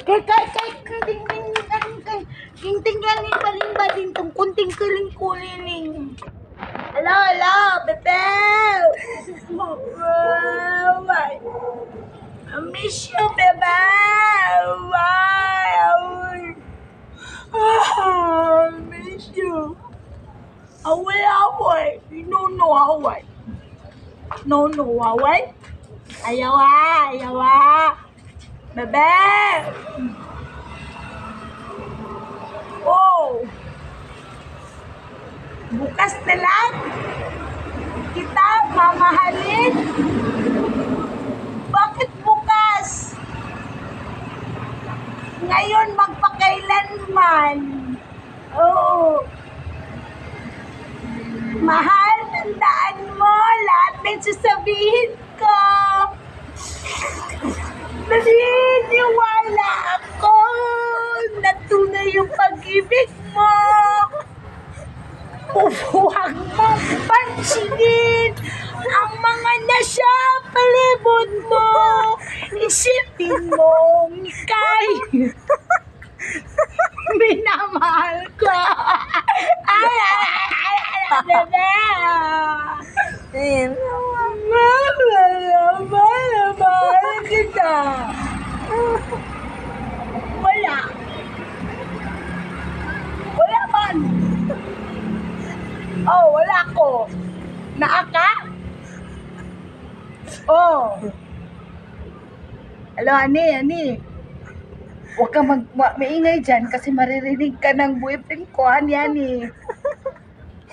Kay, ting yang ibalimba din tong kunting kuling. Hello, Bebe. I miss you, Bebe. I miss you. Away. No, away. No, away. Ayawa. Bebe. Oh. Bukas na lang kita mamahalin. Bakit bukas? Ngayon magpakailanman. Oh. Mahal, tandaan mo lahat ng sasabihin ko. Naniniwala ako na tunay yung pag-ibig mo. Huwag mong pansinin ang mga nasa palibot mo. Isipin mong ika'y minamahal ko. Ay, bebe. Mahal kita. Wala man. Oh, wala ko. Naaka? Oh. Hello, ani. Huwag ka maingay dyan kasi maririnig ka ng boyfriend ko, ani.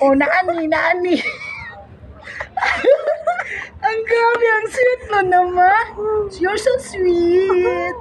Oh, naani. Ang grabe, ang sweet mo naman. You're so sweet.